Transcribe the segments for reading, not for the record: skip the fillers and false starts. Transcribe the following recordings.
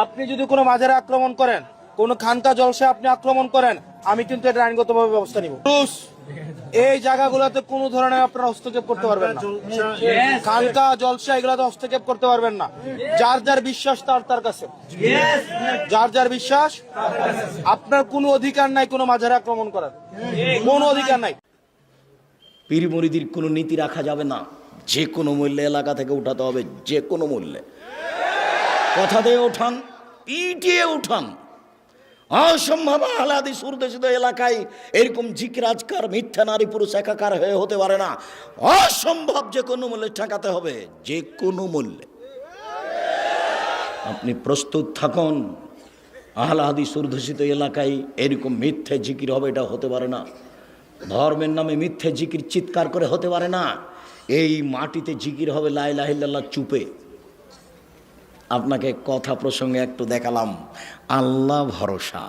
আপনি যদি কোনো মাজারে আক্রমণ করেন, কোনো খানকা জলসায় আপনি আক্রমণ করেন, আমি কিন্তু এটা আইনগতভাবে ব্যবস্থা নিব। এই জায়গাগুলোতে কোনো ধরনের আপনারা হস্তক্ষেপ করতে পারবেন না। খানকা জলসা এগুলোতে হস্তক্ষেপ করতে পারবেন না। যার যার বিশ্বাস তার কাছে, যার যার বিশ্বাস। আপনার কোনো অধিকার নাই কোনো মাজারে আক্রমণ করার, কোনো অধিকার নাই। পীর মুরিদির কোনো নীতি রাখা যাবে না, যে কোনো মূল্যে এলাকা থেকে উঠাতে হবে, যে কোনো মূল্যে। কথা দিয়ে ওঠান, পিটিয়ে উঠান। অসম্ভব আহলাদি সুরদেশিত এলাকায় এরকম জিকির আজকার মিথ্যা নারী পুরুষ একাকার হয়ে হতে পারে না। অসম্ভব, যে কোনো মূল্যে ঠেকাতে হবে, যে কোনো মূল্যে। আপনি প্রস্তুত থাকুন। আহলাদি সুরদেশিত এলাকায় এরকম মিথ্যে জিকির হবে, এটা হতে পারে না। ধর্মের নামে মিথ্যে জিকির চিৎকার করে হতে পারে না। এই মাটিতে জিকির হবে লা ইলাহা ইল্লাল্লাহ চুপে। আপনাকে কথা প্রসঙ্গে একটু দেখালাম। আল্লাহ ভরসা,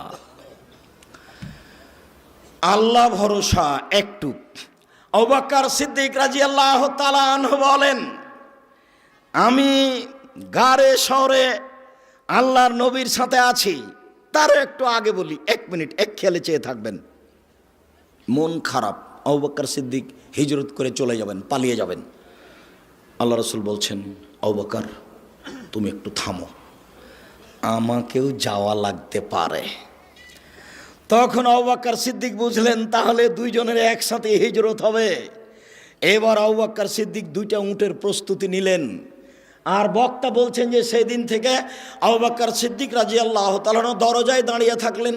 আল্লাহ ভরসা একটু। আবু বকর সিদ্দিক রাদিয়াল্লাহু তাআলা আনহু বলেন, আমি গারে শহরে আল্লাহর নবীর সাথে আছি। তার একটু আগে বলি, 1 মিনিট এক খেয়ালে চেয়ে থাকবেন। মন খারাপ, আবু বকর সিদ্দিক হিজরত করে চলে যাবেন, পালিয়ে যাবেন। আল্লাহ রাসূল বলছেন, আবু বকর তুমি একটু থামো, আমাকেও যাওয়া লাগতে পারে। তখন আবু বকর সিদ্দিক বুঝলেন তাহলে দুইজনের একসাথে হিজরত হবে। এবার আবু বকর সিদ্দিক 2টা উটের প্রস্তুতি নিলেন। আর বক্তা বলছেন যে সেদিন থেকে আবু বকর সিদ্দিক রাদিয়াল্লাহু তাআলা দরজায় দাঁড়িয়ে থাকলেন।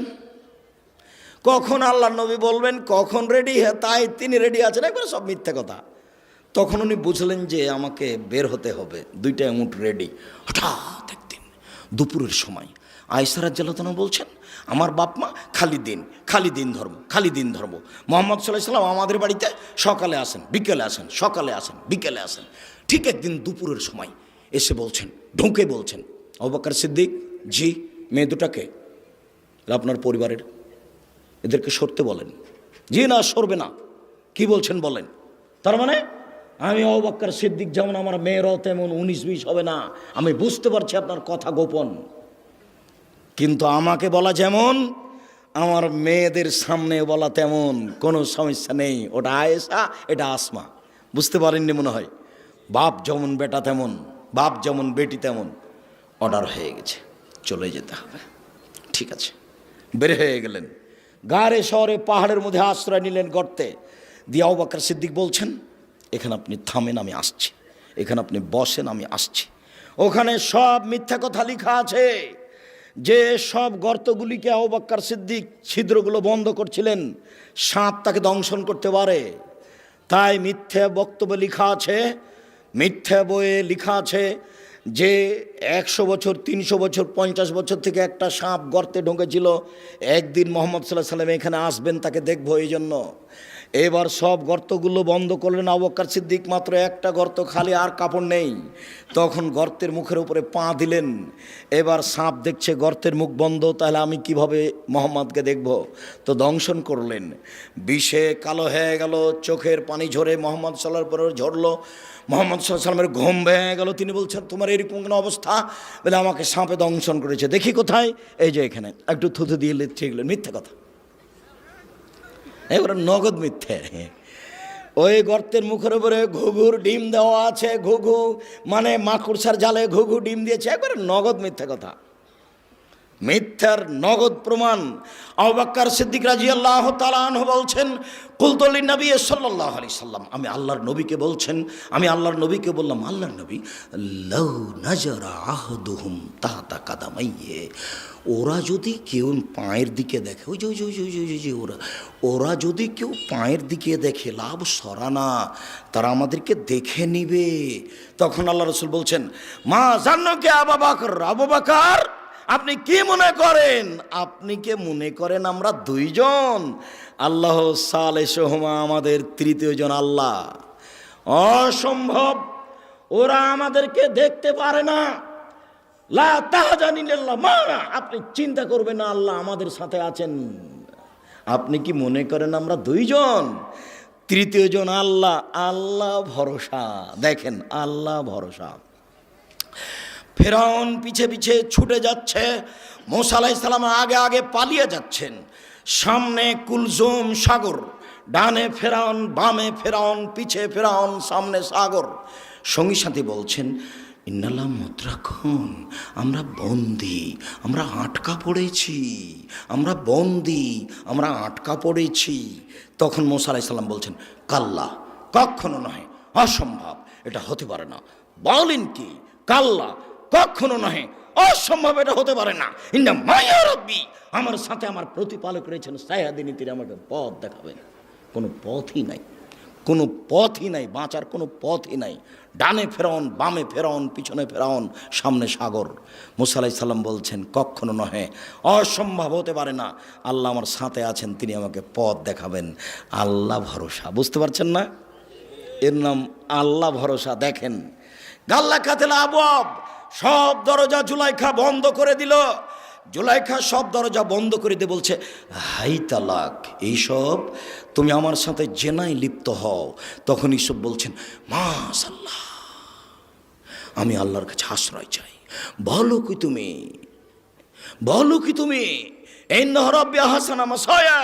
কখন আল্লাহর নবী বলবেন, কখন রেডি, তাই তিনি রেডি আছেন, একবার সব মিথ্যে কথা। তখন উনি বুঝলেন যে আমাকে বের হতে হবে, 2টা উট রেডি। হঠাৎ একদিন দুপুরের সময় আয়েশা রাদিয়াল্লাহু তাআলা বলছেন, আমার বাপ মা খালি দিন ধর্ম, খালি দিন ধর্ম। মুহাম্মদ সাল্লাল্লাহু আলাইহি ওয়াসাল্লাম আমাদের বাড়িতে সকালে আসেন, বিকেলে আসেন, সকালে আসেন, বিকেলে আসেন। ঠিক একদিন দুপুরের সময় এসে বলছেন, ঢুকে বলছেন, আবু বকর সিদ্দিক, জি, মেয়ে দুটাকে আপনার পরিবারের, এদেরকে সরতে বলেন। জি না, সরবে না। কি বলছেন বলেন। তার মানে আমি আবু বকর সিদ্দিক যেমন, আমার মেয়েরাও তেমন 19-20 হবে না। আমি বুঝতে পারছি আপনার কথা গোপন, কিন্তু আমাকে বলা যেমন, আমার মেয়েদের সামনে বলা তেমন, কোনো সমস্যা নেই। ওটা আয়েশা, এটা আসমা। বুঝতে পারেননি মনে হয়। বাপ যেমন বেটা তেমন, বাপ যেমন বেটি তেমন। অর্ডার হয়ে গেছে, চলে যেতে হবে। ঠিক আছে, বের হয়ে গেলেন। গাড়ে শহরে পাহাড়ের মধ্যে আশ্রয় নিলেন, গর্তে। দিয়ে আবু বকর সিদ্দিক বলছেন, এখানে আপনি থামেন, আমি আসছি। এখানে আপনি বসেন, আমি আসছি। ওখানে সব মিথ্যা কথা লেখা আছে। যে সব গর্তগুলিকে আবু বকর সিদ্দিক ছিদ্রগুলো বন্ধ করছিলেন, সাপ তাকে দংশন করতে পারে। তাই মিথ্যা বক্তব্য লেখা আছে, মিথ্যা বইয়ে লেখা আছে যে 100 বছর, 300 বছর, 50 বছর থেকে একটা সাপ গর্তে ঢুকেছিল। একদিন মুহাম্মদ সাল্লাল্লাহু আলাইহি ওয়াসাল্লাম এখানে আসবেন, তাকে দেখবো এই জন্য। এবার সব গর্তগুলো বন্ধ করলেন আবু বকর সিদ্দিক, মাত্র একটা গর্ত খালি, আর কাপড় নেই। তখন গর্তের মুখের উপরে পা দিলেন। এবার সাপ দেখছে গর্তের মুখ বন্ধ, তাহলে আমি কিভাবে মোহাম্মদকে দেখব? তো দংশন করলেন। বিষে কালো হয়ে গেল, চোখের পানি ঝরে মোহাম্মদ সাল্লাল্লাহু আলাইহি ওয়াসাল্লামের ঝরলো। মোহাম্মদ সাল্লাল্লাহু আলাইহি ওয়াসাল্লামের ঘুম ভেঙে গেল। তিনি বলছেন, তোমার এরকম কোনো অবস্থা? বলে, আমাকে সাপে দংশন করেছে। দেখি কোথায়? এই যে এখানে। একটু থুতু দিয়ে ঠিক মিথ্যা কথা, এবারে নগদ মিথ্যে। ওই গর্তের মুখের উপরে ঘুঘুর ডিম দেওয়া আছে। ঘুঘু মানে মাকড়সার জালে ঘুঘু ডিম দিয়েছে, একবারে নগদ মিথ্যা কথা, মিথ্যার নগদ প্রমাণ। আবু বকর সিদ্দিক রাদিয়াল্লাহু তাআলা আনহু বলছেন, কুলতু লিন নবী সাল্লাল্লাহু আলাইহি সাল্লাম, আমি আল্লাহর নবীকে বলছেন, আমি আল্লাহর নবীকে বললাম, আল্লাহর নবী, লাউ নাজারা আহদুহুম তাহতা কাদামাইয়ে, ওরা যদি কেউ পায়ের দিকে দেখে, ওই যে ওই যে ওই যে ওই যে ওরা যদি কেউ পায়ের দিকে দেখে, লাভ সরানা, তারা আমাদেরকে দেখে নিবে। তখন আল্লাহ রাসূল বলছেন, মা জান্নাকে আবু বকর, আবু বকর আপনি কি মনে করেন? আপনি কে মনে করেন আমরা 2 জন? আল্লাহ সালেহুমা, আমাদের 3য় জন আল্লাহ। অসম্ভব, ওরা আমাদেরকে দেখতে পারে না। লা তাহজানিল্লাহ মানা, আপনি চিন্তা করবেন না, আল্লাহ আমাদের সাথে আছেন। আপনি কি মনে করেন আমরা 2 জন? 3য় জন আল্লাহ। আল্লাহ ভরসা, দেখেন আল্লাহ ভরসা। ফেরাউন পিছে পিছে ছুটে যাচ্ছে, মূসা আলাইহিস সালাম আগে আগে পালিয়ে যাচ্ছেন। সামনে কুলজুম সাগর, ডানে ফেরাউন, বামে ফেরাউন, পিছে ফেরাউন, সামনে সাগর। সঙ্গী সাথী বলছেন, ইন্নাল্লাহ মুদ্রাকুন, আমরা বন্দি, আমরা আটকা পড়েছি, আমরা বন্দি, আমরা আটকা পড়েছি। তখন মূসা আলাইহিস সালাম বলছেন, কাল্লা, কখনো নয়, অসম্ভব, এটা হতে পারে না। বলেন কি? কাল্লা, কখনো নয়, অসম্ভব, এটা হতে পারে না। ইন্না মাইয়া রাব্বি, আমার সাথে আমার প্রতিপালক রয়েছেন, সায়াদিনী, তিনি আমাকে পথ দেখাবেন। কোনো পথই নাই, কোনো পথই নাই, বাঁচার কোনো পথই নাই। ডানে ফেরাউন, বামে ফেরাউন, পিছনে ফেরাউন, সামনে সাগর। মূসা আলাইহিস সালাম বলছেন, কখনো নহে, অসম্ভব, হতে পারে না। আল্লাহ আমার সাথে আছেন, তিনি আমাকে পথ দেখাবেন। আল্লাহ ভরসা, বুঝতে পারছেন না? এর নাম আল্লাহ ভরসা। দেখেন, গাল্লা কাতেল আবওয়াব, সব দরজা জুলাইখা বন্ধ করে দিল। জুলাইখা সব দরজা বন্ধ করে দিয়ে বলছে, হাই তালাক, এইসব তুমি আমার সাথে জেনায় লিপ্ত হও। তখন ইসব বলছেন, মাশাআল্লাহ, আমি আল্লাহর কাছে আশ্রয় চাই। বলো কি তুমি, বলো কি তুমি, ইন্নাহু রাব্বি আহসানা মাসায়া,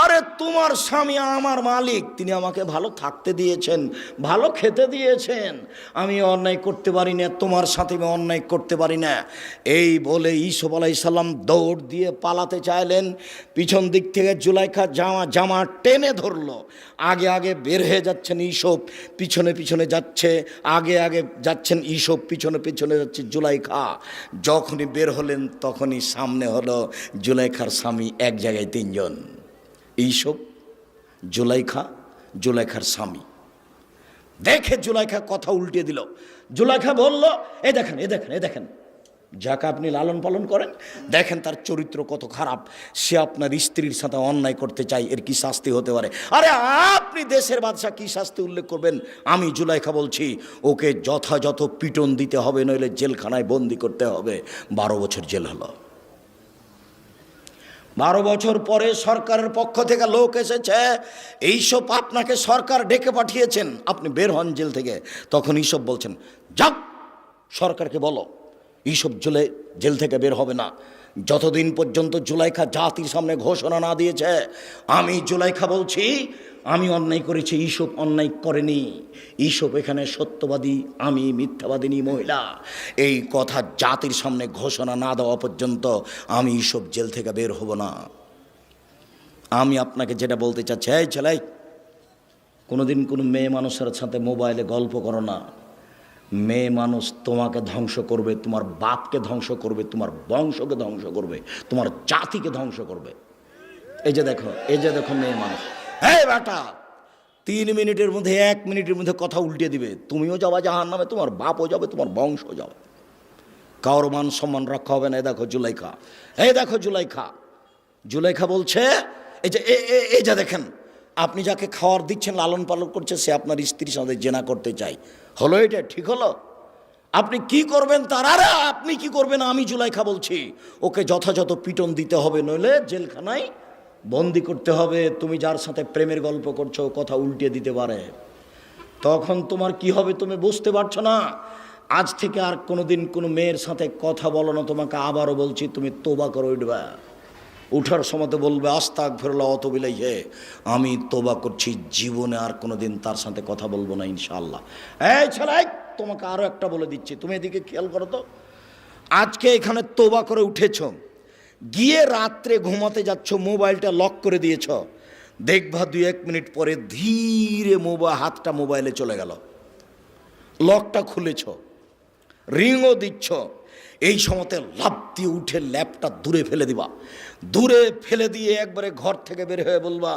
আরে তোমার স্বামী আমার মালিক, তিনি আমাকে ভালো থাকতে দিয়েছেন, ভালো খেতে দিয়েছেন, আমি অন্যায় করতে পারি না, তোমার সাথে আমি অন্যায় করতে পারি না। এই বলে ইউসুফ আলাইহিস সালাম দৌড় দিয়ে পালাতে চাইলেন। পিছন দিক থেকে জুলাইখা জামা টেনে ধরলো। আগে আগে বের হয়ে যাচ্ছেন ইউসুফ, পিছনে পিছনে যাচ্ছে, আগে আগে যাচ্ছেন ইউসুফ, পিছনে পিছনে যাচ্ছে জুলাইখা। যখনই বের হলেন তখনই সামনে হলো জুলাইখার স্বামী, এক জায়গায় তিনজন, ইউসুফ, জুলাইখা, জুলাইখার স্বামী। দেখে জুলাইখা কথা উল্টে দিল। জুলাইখা বলল, এই দেখেন, এই দেখেন, এই দেখেন, যাকে আপনি লালন পালন করেন, দেখেন তার চরিত্র কত খারাপ, সে আপনার স্ত্রীর সাথে অন্যায় করতে চাই, এর কি শাস্তি হতে পারে? আরে আপনি দেশের বাদশা, কি শাস্তি উল্লেখ করবেন? আমি জুলাইখা বলছি, ওকে যথাযথ পিটন দিতে হবে, নইলে জেলখানায় বন্দি করতে হবে। 12 বছর জেল হলো। 12 বছর পরে সরকারের পক্ষ থেকে লোক এসেছে, এইসব আপনাকে সরকার ডেকে পাঠিয়েছেন, আপনি বের হন জেল থেকে। তখন এইসব বলছেন, যাক, সরকারকে বলো এইসব জেল থেকে বের হবে না যতদিন পর্যন্ত জুলাইখা জাতির সামনে ঘোষণা না দিয়েছে। আমি জুলাইখা বলছি, আমি অন্যায় করেছি, ইসব অন্যায় করেনি। ইসব এখানে সত্যবাদী, আমি মিথ্যাবাদিনী মহিলা। এই কথা জাতির সামনে ঘোষণা না দেওয়া পর্যন্ত আমি ইসব জেল থেকে বের হব না। আমি আপনাকে যেটা বলতে চাচ্ছি, এই ছেলে, কোনোদিন কোনো মেয়ে মানুষের সাথে মোবাইলে গল্প করো না। মেয়ে মানুষ তোমাকে ধ্বংস করবে, তোমার বাপকে ধ্বংস করবে, তোমার বংশকে ধ্বংস করবে, তোমার জাতিকে ধ্বংস করবে। এই যে দেখো, এই যে দেখো মেয়ে মানুষ, এই বেটা 3 মিনিটের মধ্যে, 1 মিনিটের মধ্যে কথা উল্টে দিবে। তুমিও যাবা জাহান্নামে, তোমার বাপও যাবে, তোমার বংশ যাবে, কারোর মান সম্মান রক্ষা হবে না। এই দেখো জুলাইখা, এই দেখো জুলাইখা। জুলাইখা বলছে, এই যে দেখেন, আপনি যাকে খাওয়ার দিচ্ছেন, লালন পালন করছে, সে আপনার স্ত্রীর সাথে জেনা করতে চাই। হলো এটা? ঠিক হলো? আপনি কি করবেন তার? আরে আপনি কি করবেন? আমি জুলাইখা বলছি, ওকে যথাযথ পিটন দিতে হবে, নইলে জেলখানায় বন্দি করতে হবে। তুমি যার সাথে প্রেমের গল্প করছো, কথা উল্টে দিতে পারে। তখন তোমার কি হবে তুমি বুঝতে পারছো না। আজ থেকে আর কোনোদিন কোনো মেয়ের সাথে কথা বলো না। তোমাকে আবারও বলছি, তুমি তোবা করে উঠবা। উঠার সময় তো বলবে, আস্তাগফিরুল্লাহ ওয়া আতুবু ইলাইহি, আমি তোবা করছি, জীবনে আর কোনোদিন তার সাথে কথা বলবো না ইনশাআল্লাহ। এই ছেলে, তোমাকে আরও একটা বলে দিচ্ছি, তুমি এদিকে খেয়াল করো তো। আজকে এখানে তোবা করে উঠেছ, গিয়ে রাত্রে ঘুমাতে যাচ্ছ, মোবাইলটা লক করে দিয়েছ, দেখবা 2-1 মিনিট পরে ধীরে হাতটা মোবাইলে চলে গেল, লকটা খুলেছ, রিংও দিচ্ছ। এই সময়তে লাফ দিয়ে উঠে ল্যাপটা দূরে ফেলে দিবা। দূরে ফেলে দিয়ে একবারে ঘর থেকে বের হয়ে বলবা,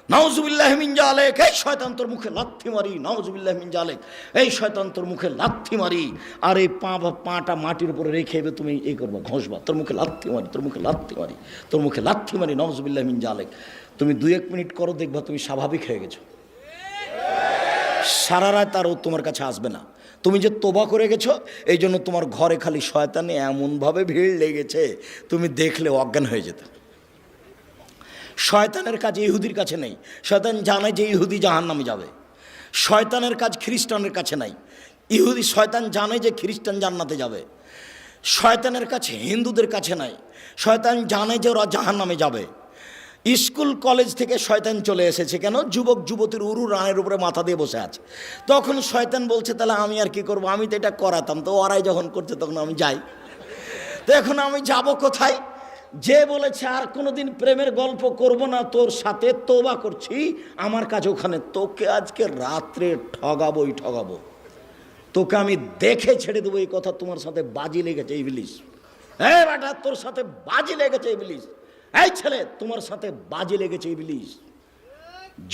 নাউজুবিল্লাহি মিন জালিক, এই শয়তান তোর মুখে লাথি মারি, নাউজুবিল্লাহি মিন জালিক, এই শয়তান তোর মুখে লাথি মারি। আর এই পাটা মাটির উপরে রেখে তুমি এই করবা, ঘষবা, তোর মুখে লাথি মারি, তোর মুখে লাথি মারি, তোর মুখে লাথি মারি, নাউজুবিল্লাহি মিন জালিক। তুমি 2-1 মিনিট করো, দেখবা তুমি স্বাভাবিক হয়ে গেছো। সারা রাত আর ও তোমার কাছে আসবে না। তুমি যে তোবা করে গেছো, এই জন্য তোমার ঘরে খালি শয়তানে এমনভাবে ভিড় লেগেছে, তুমি দেখলে অজ্ঞান হয়ে যেতে। শয়তানের কাজ ইহুদির কাছে নেই। শয়তান জানে যে ইহুদি জাহান্নামে যাবে। শয়তানের কাজ খ্রিস্টানের কাছে নাই। শয়তান জানে যে খ্রিস্টান জান্নাতে যাবে। শয়তানের কাছে, হিন্দুদের কাছে নাই। শয়তান জানে যে ওরা জাহান্নামে যাবে। স্কুল কলেজ থেকে শয়তান চলে এসেছে, কেন? যুবক যুবতীর উরু রানের উপরে মাথা দিয়ে বসে আছে। তখন শয়তান বলছে তাহলে আমি আর কি করব, আমি তো এটা করাতাম, তো ওরাই যখন করছে তখন আমি যাই। তো এখন আমি যাব কোথায়? যে বলেছে আর কোনোদিন প্রেমের গল্প করব না তোর সাথে, তওবা করছি, আমার কাছে ওখানে, তোকে আজকে রাত্রে ঠগাবোই ঠগাবো, তোকে আমি দেখে ছেড়ে দেবো। এই কথা তোমার সাথে বাজি লেগেছে ইবলিস। এই বেটা, তোর সাথে বাজি লেগেছে ইবলিস। এই ছেলে, তোমার সাথে বাজি লেগেছে ইবলিস।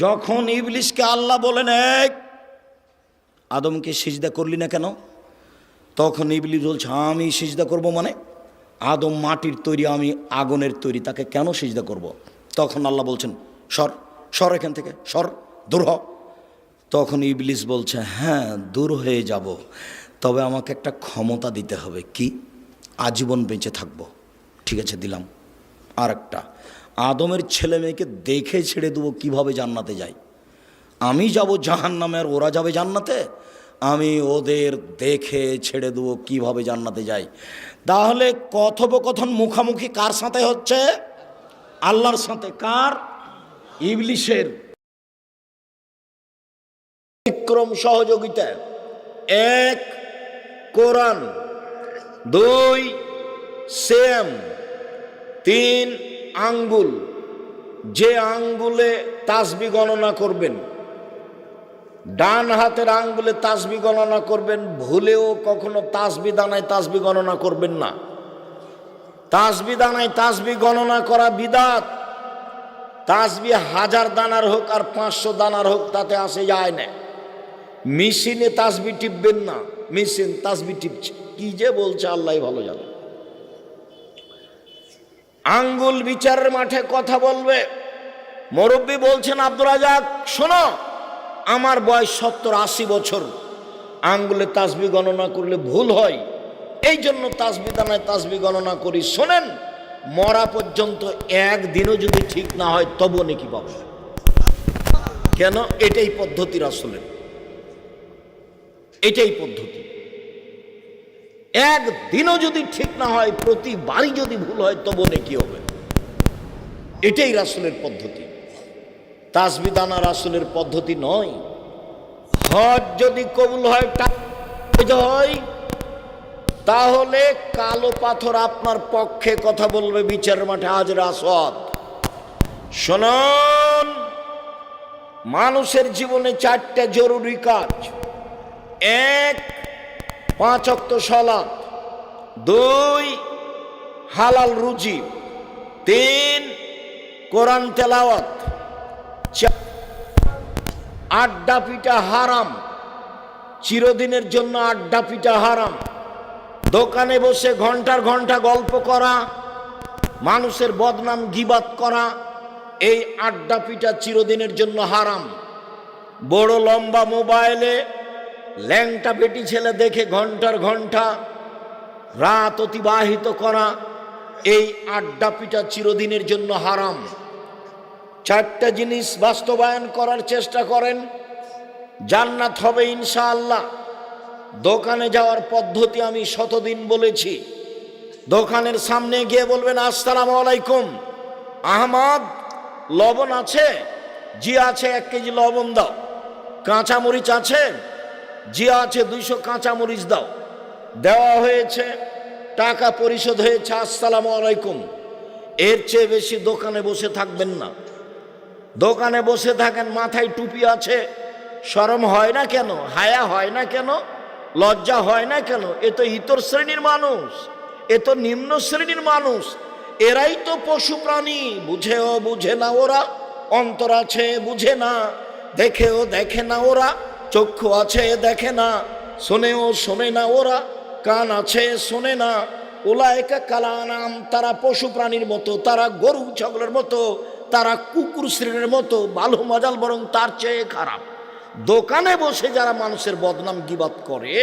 যখন ইবলিসকে আল্লাহ বলেন এই আদমকে সিজদা করলি না কেন, তখন ইবলিস বলছে আমি সিজদা করব মানে? আদম মাটির তৈরি, আমি আগুনের তৈরি, তাকে কেন সিজদা করব? তখন আল্লাহ বলছেন সর, সর এখান থেকে, সর, দূর হ। তখন ইবলিস বলছে হ্যাঁ দূর হয়ে যাব, তবে আমাকে একটা ক্ষমতা দিতে হবে। কি? আজীবন বেঁচে থাকব। ঠিক আছে, দিলাম। আর একটা, আদমের ছেলে মেয়েকে দেখে ছেড়ে দেবো কিভাবে জান্নাতে যায়। আমি যাব জাহান্নামে আর ওরা যাবে জান্নাতে, আমি ওদের দেখে ছেড়ে দেবো কিভাবে জান্নাতে যায়। তাহলে কথোপকথন মুখামুখি কার সাথে হচ্ছে? আল্লাহর সাথে। কার? ইবলিসের। বিক্রম সহযোগিতা। 1 কোরআন, 2 সিয়াম, 3 আঙ্গুল। যে আঙ্গুলে তাসবিহ গণনা করবেন, ডান হাতের আঙ্গুলে তাসবিহ গণনা করবেন, ভুলেও কখনো তাসবিহ দানায় তাসবিহ গণনা করবেন না। তাসবিহ দানায় তাসবিহ গণনা করা বিদআত। তাসবিহ 1000 দানার হোক আর 500 দানার হোক, তাতে আসে যায় না। মেশিনে তাসবিহ টিপবেন না, মেশিন তাসবিহ টিপছে। কি যে বলছে আল্লাহ ভালো জানে। আঙ্গুল বিচারের মাঠে কথা বলবে। মুরব্বী বলছেন আব্দুল রাজাক শোনো, আমার বয়স 70-80 বছর, আঙ্গুলে তাসবিহ গণনা করলে ভুল হয়, এই জন্য তাসবিহ দানায় তাসবিহ গণনা করি। শোনেন, মরা পর্যন্ত একদিনও যদি ঠিক না হয় তবু নাকি পাবো। কেন? এটাই পদ্ধতি রাসূলের, এটাই পদ্ধতি। একদিনও যদি ঠিক না হয়, প্রতিবারই যদি ভুল হয় তবু নাকি হবে। এটাই রাসূলের পদ্ধতি। তাসবিহ দানা রাসূলের পদ্ধতি নয়। হজ যদি কবুল হয় তাহলে কালো পাথর আপনার পক্ষে কথা বলবে বিচারের মাঠে, হাজরে আসওয়াদ। শুনুন, মানুষের জীবনে 4টা জরুরি কাজ। 1 5 ওয়াক্ত সালাত, 2 হালাল রুজি, 3 কোরআন তেলাওয়াত, 4 আড্ডা পিটা হারাম। চিরদিনের জন্য আড্ডা পিটা হারাম। দোকানে বসে ঘন্টার ঘন্টা গল্প করা, মানুষের বদনাম গীবাত করা, এই আড্ডা পিটা চিরদিনের জন্য হারাম। বড় লম্বা মোবাইলে ল্যাংটা বেটি ছেলে দেখে ঘন্টার ঘন্টা রাত অতিবাহিত করা, এই আড্ডা পিটা চিরদিনের জন্য হারাম। 4টা জিনিস বাস্তবায়ন করার চেষ্টা করেন, জান্নাত হবে ইনশাআল্লাহ। দোকানে যাওয়ার পদ্ধতি আমি শতদিন বলেছি। দোকানের সামনে গিয়ে বলবেন আসসালামু আলাইকুম, আহমদ লবণ আছে? জি আছে, 1 কেজি লবণ দাও। কাঁচামরিচ আছে? জি আছে, 200 কাঁচামরিচ দাও। দেওয়া হয়েছে, টাকা পরিশোধ হয়েছে, আসসালামু আলাইকুম। এর চেয়ে বেশি দোকানে বসে থাকবেন না। দোকানে বসে থাকেন, মাথায় টুপি আছে, শরম হয় না কেন? হায়া হয় না কেন? লজ্জা হয় না কেন? এ তো ইতর শ্রেণীর মানুষ, এ তো নিম্ন শ্রেণীর মানুষ। এরাই তো পশু প্রাণী। বুঝেও বুঝে না ওরা, অন্তর আছে বুঝে না, দেখেও দেখে না ওরা, চক্ষু আছে দেখে না, শোনেও শোনে না ওরা, কান আছে শোনে না। উলায়েকা কালানাম, তারা পশু প্রাণীর মতো, তারা গরু ছাগলের মতো, তারা কুকুর শ্রেণীর মতো। ভালো মজাল বরং তার চেয়ে খারাপ। দোকানে বসে যারা মানুষের বদনাম গীবাত করে,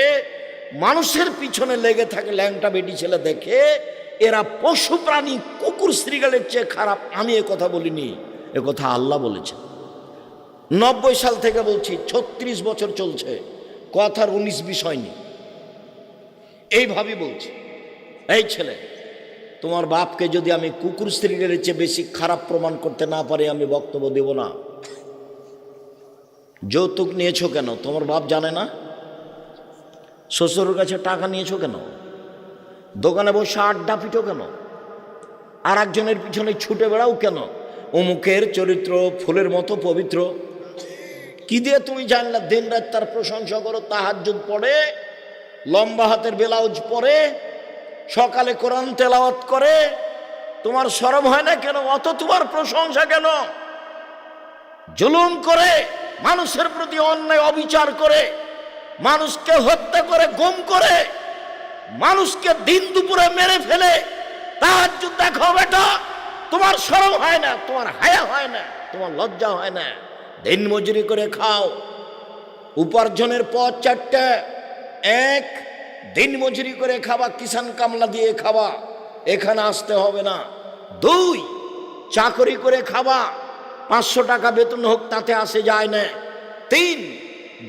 মানুষের পিছনে লেগে থাকে ল্যাংটা বেটি ছেলে দেখে, এরা পশু প্রাণী কুকুর শ্রীগালের চেয়ে খারাপ। আমি এ কথা বলিনি, এ কথা আল্লাহ বলেছেন। 90 সাল থেকে বলছি, 36 বছর চলছে, কথার 19-20 হয়নি, এইভাবেই বলছি। এই ছেলে, তোমার বাপকে যদি আমি কুকুর শ্রেণীর চেয়ে বেশি খারাপ প্রমাণ করতে না পারি আমি বক্তব্য দেব না। যৌতুক নিয়েছো কেন? তোমার বাপ জানে না? শ্বশুরের কাছে টাকা নিয়েছো কেন? দোকানে বসে আড্ডা পিটো কেন? আর একজনের পিছনে ছুটে বেড়াও কেন? অমুকের চরিত্র ফুলের মতো পবিত্র। কি দিয়ে তুমি জানলা? দিন রাত তার প্রশংসা করো, তাহাজ্জুদ পড়ে, লম্বা হাতের ব্লাউজ পরে, সকালে কোরআন তেলাওয়াত করে, তোমার শরম হয় না কেন? অত তোমার প্রশংসা কেন? জুলুম করে, মানুষের প্রতি অন্যায় অবিচার করে, মানুষকে হত্যা করে, গুম করে, মানুষকে দিন দুপুরে মেরে ফেলে তাহাজ্জুদ দেখো বেটা, তোমার শরম হয় না? তোমার হায়া হয় না? তোমার লজ্জা হয় না? দিন মজুরি করে খাও, উপার্জনের পথ চারটে। এক, দিন মজুরি করে খাবা, কিষান কামলা দিয়ে খাবা, এখানে আসতে হবে না। দুই, চাকরি করে খাবা, 500 টাকা বেতন হোক তাতে আসে যায় না। তিন,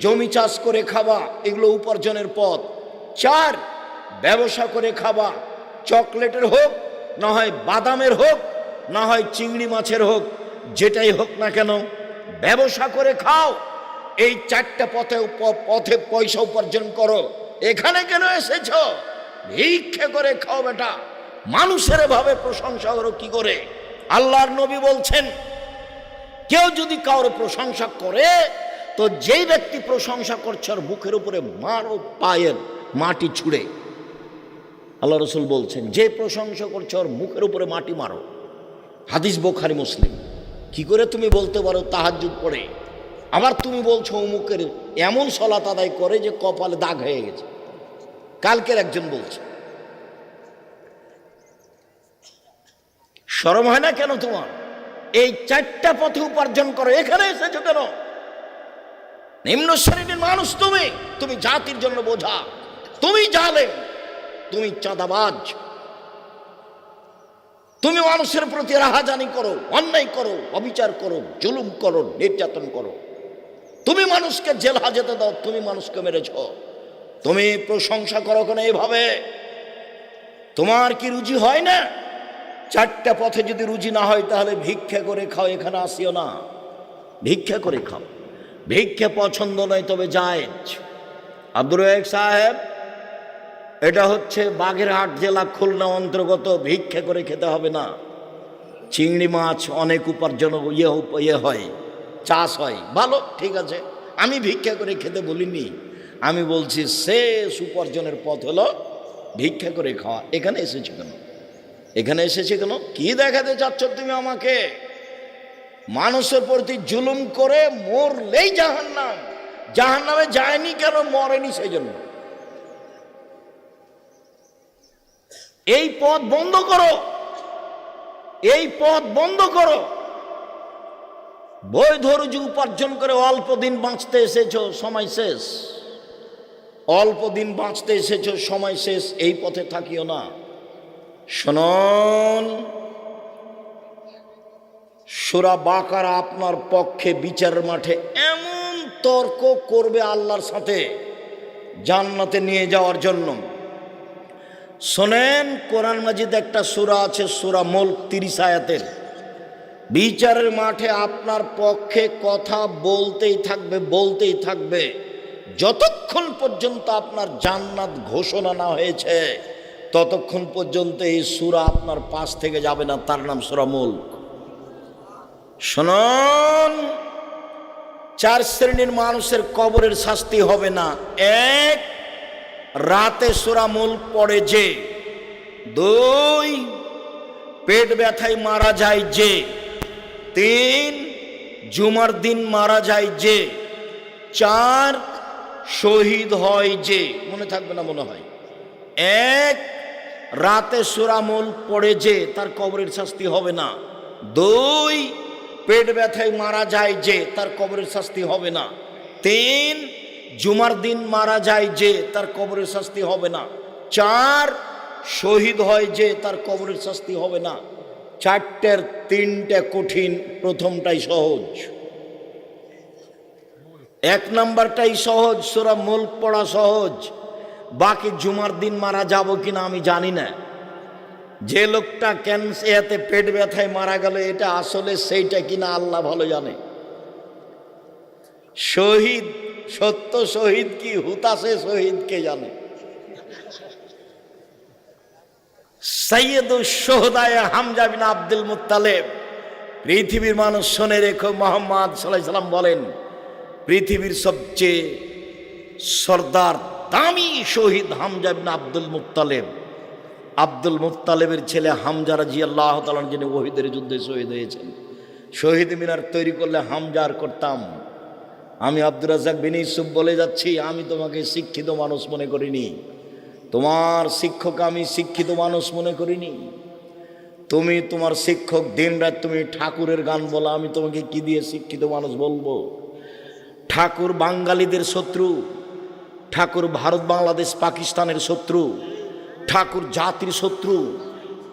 জমি চাষ করে খাবা, এগুলো উপার্জনের পথ। চার, ব্যবসা করে খাবা, চকলেটের হোক, না হয় বাদামের হোক, না হয় চিংড়ি মাছের হোক, যেটাই হোক না কেন ব্যবসা করে খাও। এই চারটা পথে পয়সা উপার্জন করো। এখানে কেন এসেছো? ভিক্ষা করে খাও বেটা। মানুষের ভাবে প্রশংসা করো কি করে? আল্লাহর নবী বলছেন, কেউ যদি কারোর প্রশংসা করে তো যেই ব্যক্তি প্রশংসা করছে ওর বুকের উপরে মারো পায়ের মাটি ছুঁড়ে। আল্লাহ রসুল বলছেন, যে প্রশংসা করছে ওর মুখের উপরে মাটি মারো। হাদিস বুখারী মুসলিম। কি করে তুমি বলতে পারো তাহাজ্জুদ পড়ে, আবার তুমি বলছো অমুকের এমন সালাত আদায় করে যে কপালে দাগ হয়ে গেছে? কালকের একজন বলছে, শরম হয় না কেন তোমার? এই চারটা পথে উপার্জন করো, এখানে এসেছো কেন? নিম্ন শ্রেণীর মানুষ তুমি, তুমি জাতির জন্য বোঝা, তুমি জালেম, তুমি চাঁদাবাজ, তুমি মানুষের প্রতি রাহাজানি করো, অন্যায় করো, অবিচার করো, জুলুম করো, নির্যাতন করো, তুমি মানুষকে জেল হাজতে দাও, তুমি মানুষকে মেরেছ। তুমি প্রশংসা করো কেন এইভাবে? তোমার কি রুজি হয় না? চারটা পথে যদি রুজি না হয় তাহলে ভিক্ষা করে খাও, এখানে আসিও না। ভিক্ষা করে খাও। ভিক্ষা পছন্দ নয় তবে জায়েজ। আব্দুর রাজ্জাক সাহেব, এটা হচ্ছে বাগেরহাট জেলা খুলনা অন্তর্গত, ভিক্ষা করে খেতে হবে না। চিংড়ি মাছ অনেক উপার্জন ইয়ে হয়, চাষ হয়, ভালো, ঠিক আছে। আমি ভিক্ষা করে খেতে বলিনি, আমি বলছি শেষ উপার্জনের পথ হলো ভিক্ষা করে খাওয়া। এখানে এসেছে কেন? এখানে এসেছে কেন? কি দেখাতে চাচ্ছ তুমি আমাকে? মানুষের প্রতি জুলুম করে মরলেই জাহান্নাম। জাহান্নামে যায়নি কেন? মরেনি সেই জন্য। এই পথ বন্ধ করো, এই পথ বন্ধ করো। বৈধ রুজি উপার্জন করে অল্প দিন বাঁচতে এসেছো, সময় শেষ। অল্প দিন বাঁচতে এসেছো, সময় শেষ। এই পথে থাকিও না। শুনুন, সূরা বাকারা আপনার পক্ষে বিচারের মাঠে এমন তর্ক করবে আল্লাহর সাথে জান্নাতে নিয়ে যাওয়ার জন্য। শোনেন, কোরআন মাজিদ একটা সূরা আছে, সূরা মুলক 30 আয়াতের। বিচারের মাঠে আপনার পক্ষে কথা বলতেই থাকবে, বলতেই থাকবে, যতক্ষণ পর্যন্ত আপনার জান্নাত ঘোষণা না হয়েছে ততক্ষণ পর্যন্ত এই সূরা আপনার পাশ থেকে যাবে না। তার নাম সূরা মুলক। শুনুন, 4 শ্রেণীর মানুষের কবরের শাস্তি হবে না। 1, রাতে সূরা মুলক পড়ে যে। 2, পেট ব্যথায় মারা যায় যে। 3, জুমার দিন মারা যায় যে। 4, শহীদ হয় যে। মনে থাকবে না মনে হয়? 1, রাতে সূরা মুলক পড়ে যে, তার কবরের শাস্তি হবে না। 2, পেট ব্যথায় মারা যায় যে, তার কবরের শাস্তি হবে না। 3, জুমার দিন মারা যায় যে, তার কবরের শাস্তি হবে না। 4, শহীদ হয় যে, তার কবরের শাস্তি হবে না। 4টের 3টে কঠিন, প্রথমটাই সহজ। 1 নাম্বারটাই সহজ, সূরা মুলক পড়া সহজ। বাকি জুমার দিন মারা যাব কিনা আমি জানি না। যে লোকটা ক্যান্সারে পেট ব্যথায় মারা গেল, এটা আসলে সেইটা কিনা আল্লাহ ভালো জানে। শহীদ, সত্য শহীদ কি হুতাশে শহীদ কে জানে। সাইয়্যিদুশ শুহাদায়ে হামজা বিন আব্দুল মুত্তালিব, পৃথিবীর মানুষ শুনে রেখো, মুহাম্মদ সাল্লাল্লাহু আলাইহি সাল্লাম বলেন পৃথিবীর সবচেয়ে সর্দার দামি শহীদ হামজা বিন আব্দুল মুত্তালিব। আব্দুল মুত্তালিবের ছেলে হামজা রাদিয়াল্লাহু তাআলা যিনি ওহদের যুদ্ধে শহীদ হয়েছেন। শহীদ মিনার তৈরি করলে হামজার করতাম। আমি আব্দুর রাজ্জাক বিন ইউসুফ বলে যাচ্ছি, আমি তোমাকে শিক্ষিত মানুষ মনে করিনি, তোমার শিক্ষক আমি শিক্ষিত মানুষ মনে করিনি। তুমি তোমার শিক্ষক, দিন রাত তুমি ঠাকুরের গান বলা, আমি তোমাকে কি দিয়ে শিক্ষিত মানুষ বলবো? ঠাকুর বাঙালিদের শত্রু, ঠাকুর ভারত বাংলাদেশ পাকিস্তানের শত্রু, ঠাকুর জাতির শত্রু,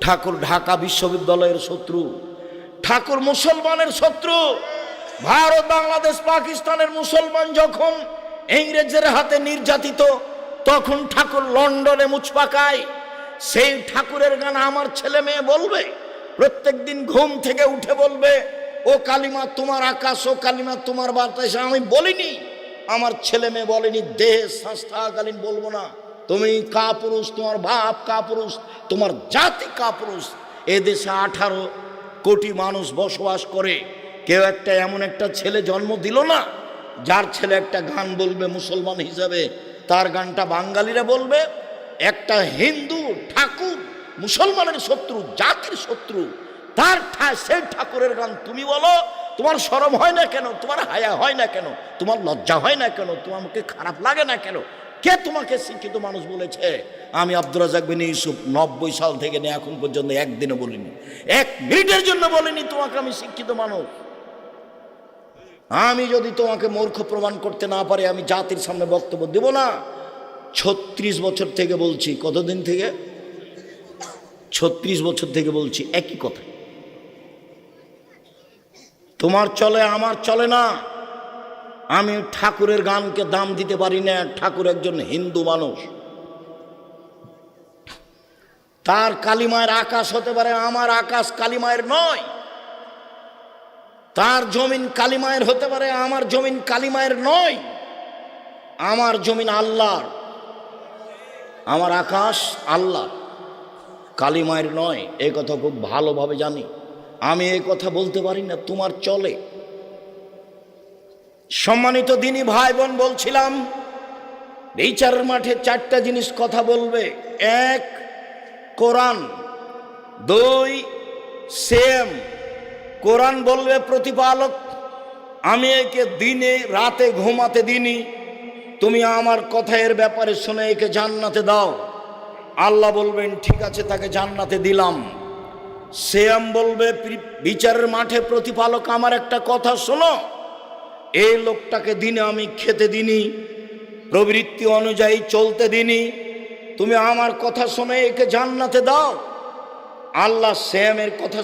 ঠাকুর ঢাকা বিশ্ববিদ্যালয়ের শত্রু, ঠাকুর মুসলমানের শত্রু। ভারত বাংলাদেশ পাকিস্তানের মুসলমান যখন ইংরেজের হাতে নির্যাতিত, তখন ঠাকুর লন্ডনে মুচ পাকায়। সেই ঠাকুরের গান আমার ছেলে মেয়ে বলবে, প্রত্যেক দিন ঘুম থেকে উঠে বলবে, ও কালিমা তোমার আকাশ, ও কালিমা তোমার বাতাস। আমি বলিনি, আমার ছেলে মেয়ে বলেনি, দেহ সংস্থাকালীন বলবো না, তুমি কাপুরুষ, তোমার বাপ কাপুরুষ, তোমার জাতি কাপুরুষ। এদেশে 18 কোটি মানুষ বসবাস করে, কেউ একটা এমন একটা ছেলে জন্ম দিল না যার ছেলে একটা গান বলবে মুসলমান হিসাবে, তার গানটা বাঙালিরা বলবে। একটা হিন্দু ঠাকুর মুসলমানের শত্রু, জাতির শত্রু, তার সেই ঠাকুরের গান তুমি বলো, তোমার শরম হয় না কেন? তোমার হায়া হয় না কেন? তোমার লজ্জা হয় না কেন? তোমাকে খারাপ লাগে না কেন? কে তোমাকে শিক্ষিত মানুষ বলেছে? আমি আব্দুর রাজ্জাক বিন ইউসুফ 90 সাল থেকে নিয়ে এখন পর্যন্ত একদিনও বলিনি, 1 মিনিটের জন্য বলিনি তোমাকে আমি শিক্ষিত মানুষ। আমি যদি তোমাকে মূর্খ প্রমাণ করতে না পারি, আমি জাতির সামনে বক্তব্য দেব না। 36 বছর থেকে বলছি। কতদিন থেকে? 36 বছর থেকে বলছি একই কথা। তোমার চলে, আমার চলে না। আমি ঠাকুরের গানকে দাম দিতে পারি না। ঠাকুর একজন হিন্দু মানুষ, তার কালিমায়ের আকাশ হতে পারে, আমার আকাশ কালিমায়ের নয়। তার জমিন কালিমায়ের হতে পারে, আমার জমিন কালিমায়ের নয়। আমার জমিন আল্লাহর, আমার আকাশ আল্লাহ, কালিমায়ের নয়। এই কথা খুব ভালোভাবে জানি। আমি এই কথা বলতে পারি না, তোমার চলে। সম্মানিত দিনী ভাই বোন, বলছিলাম বিচারের মাঠে 4টা জিনিস কথা বলবে। 1 কোরআন, 2 সেম। কোরআন বলবে প্রতিপালক, আমি একে দিনে রাতে ঘুমাতে দিনি, তুমি আমার কথা এর ব্যাপারে শুনে একে জান্নাতে দাও। আল্লাহ বলবেন ঠিক আছে, তাকে জান্নাতে দিলাম। সেম বলবে বিচারের মাঠে প্রতিপালক, আমার একটা কথা শোনো, এই লোকটাকে দিনে আমি খেতে দিনি, প্রবৃত্তি অনুযায়ী চলতে দিনি, তুমি আমার কথা শুনে একে জান্নাতে দাও। আল্লাহ সেমের কথা